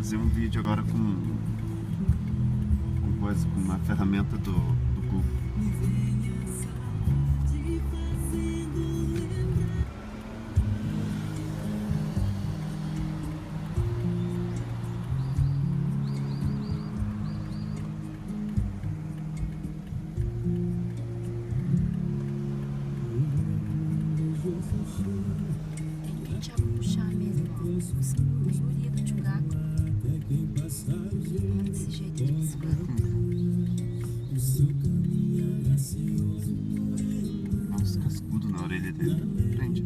fazer um vídeo agora com uma ferramenta do Google. Tente puxar mesmo, ó. Maioria do buraco. Desse jeito de bicicleta. Nossa, cascudo na orelha dele. Prende.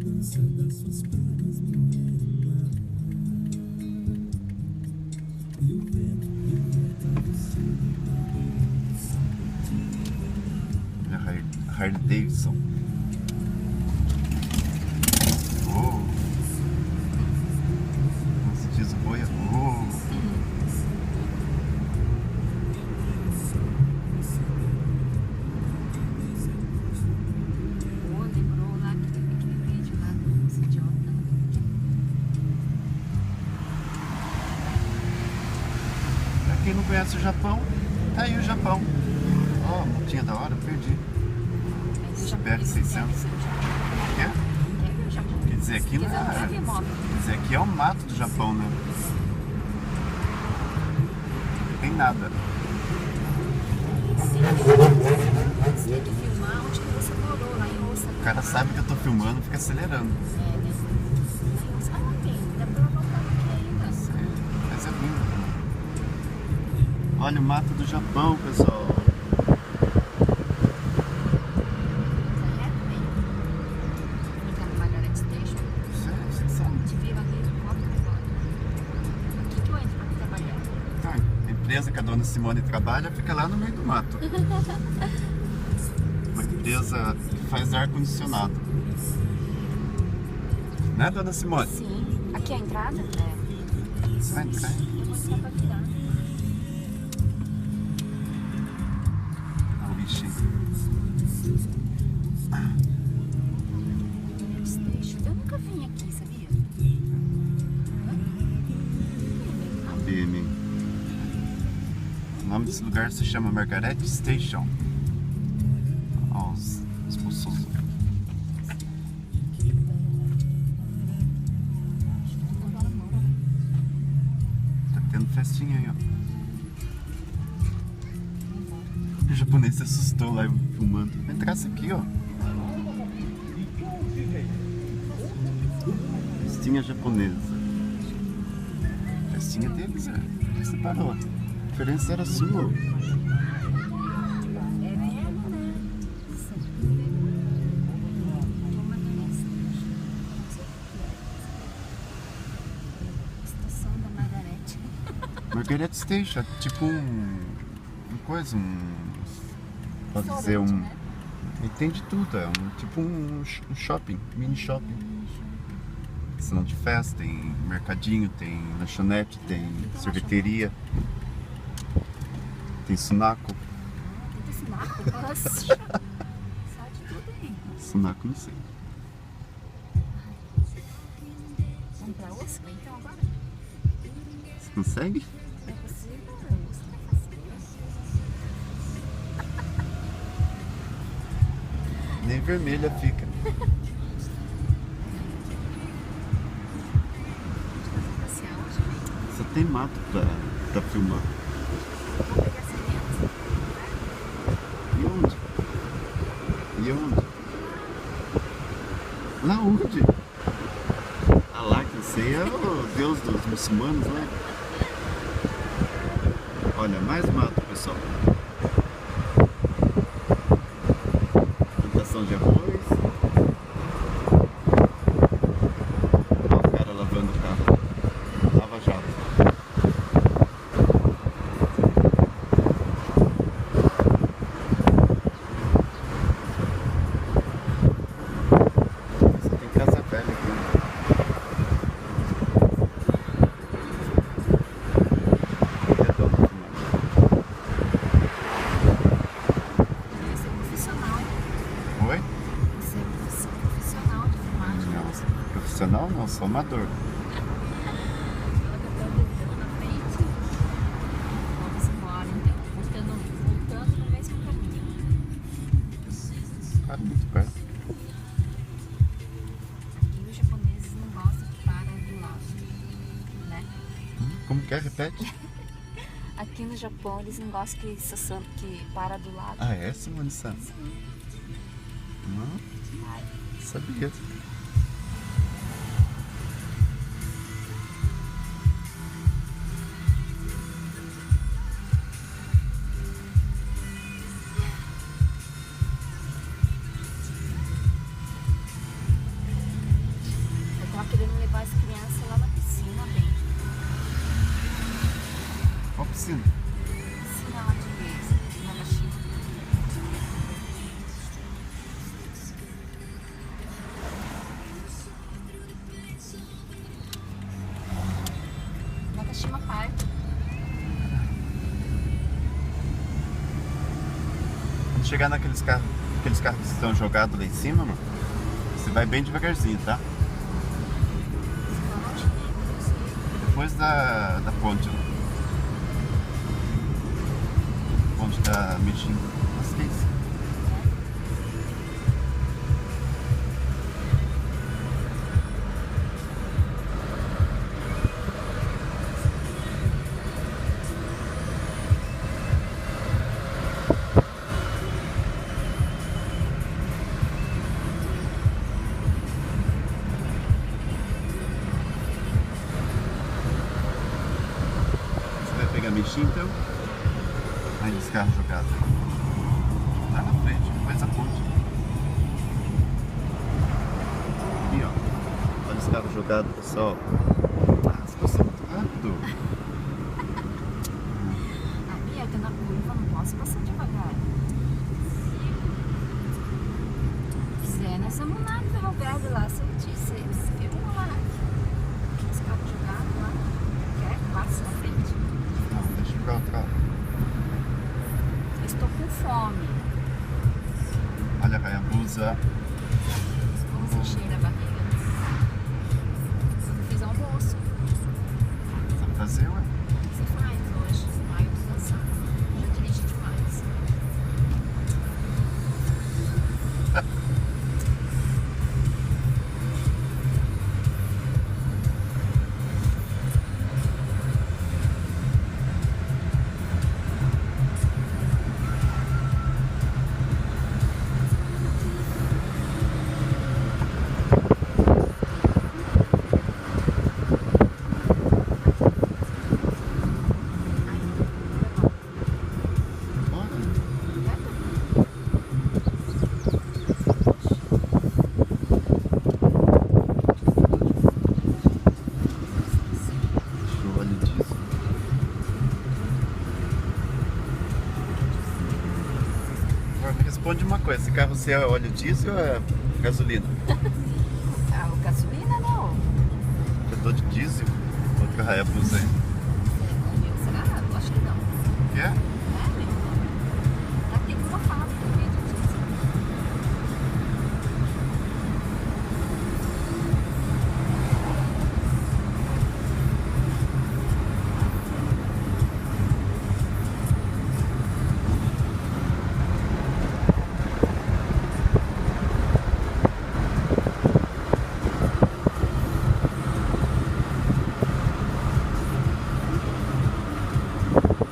É a Harley Davidson. Oh. Como se diz o boi? Oh. Lembrou lá aquele vídeo lá desse idiota. Pra quem não conhece o Japão, tá aí o Japão. Ó, oh, multinha da hora, perdi. Super 600. Quer? Quer dizer, aqui não é. Quer dizer, aqui é o mato do Japão, né? Não tem nada. Você tem que filmar onde que você morou, lá em Osaka. O cara sabe que eu tô filmando, fica acelerando. É, né? Ah, tem. Dá pra voltar aqui ainda. Mas é lindo. Olha o mato do Japão, pessoal. A empresa que a dona Simone trabalha fica lá no meio do mato. Uma empresa que faz ar-condicionado. Né, dona Simone? Sim. Aqui é a entrada? É. Você vai entrar? Eu vou só pra virar. Ah, o bichinho. Eu nunca vim aqui, sabia? A BM. O nome desse lugar se chama Margaret Station. Ó, os bolsos. Tá tendo festinha aí, ó. O japonês se assustou lá filmando. Entrasse aqui, ó. Festinha japonesa. Festinha deles, é. Você parou. A diferença era sua. É mesmo, né? Estação da Margarete. Margaret Station, é tipo pode dizer Né? E tem de tudo, é tipo um shopping, mini shopping. Salão de festa, tem mercadinho, tem lanchonete, tem sorveteria, tem sunaco. Tem Sunaco? Nossa! Sai de tudo aí. Sunaco não sei. Vamos pra Osaka então agora? Você consegue? É possível? Nem vermelha fica. Só tem mato pra filmar. E onde? E onde? Lá onde? Ah lá, que eu sei é o Deus dos muçulmanos, né? Olha, mais mato, pessoal. Plantação de arroz. Olha o cara lavando o carro. Lava jato. Tem casa velha aqui. Oi? Você é profissional de filmagem. Não, profissional não, sou amador. Ela tá na frente. Como que é? Repete. Aqui no Japão eles não gostam que para do lado. Ah, é, Simone-san? Não Ai, sabia. eu tava querendo levar as crianças lá na piscina, bem. Qual piscina? Piscina lá de Nagashima. Nagashima Park. Quando chegar naqueles carros que estão jogados lá em cima, mano, você vai bem devagarzinho, tá? Depois da ponte. Ponte da Mijin. Nossa, que é isso? Você vai pegar Mijin então? Aí os carros jogados aí. Lá na frente, depois da ponte. Aqui, ó. Olha os carros jogados, pessoal. Ah, você passou muito rápido. A minha é que na curva não posso passar devagar. Zé, nós vamos lá no ferroviário lá, você viu lá? Os carros jogados lá. Quer que passe na frente? Não, deixa eu pegar o carro. Eu estou com fome. Olha a Hayabusa. Vamos encher a barriga. Fiz almoço. Você vai fazer, ué? O que você faz hoje? Ai, eu tô cansada. Já dirigi demais. Bora. Deixa eu olhar disso. Agora me responde uma coisa, esse carro seu é óleo diesel ou é gasolina? Ah, o gasolina não. Fedor de diesel? Outro Hayabusa aí. É, meu, será? Eu acho que não. Que é? É, meu. Tá aqui uma fábrica de diesel.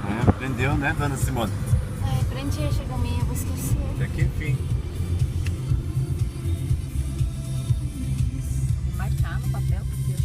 É, aprendeu, né, dona Simone? Ai, aprendi, chegou minha, eu vou esquecer. Até que enfim. Vou marcar no papel, porque eu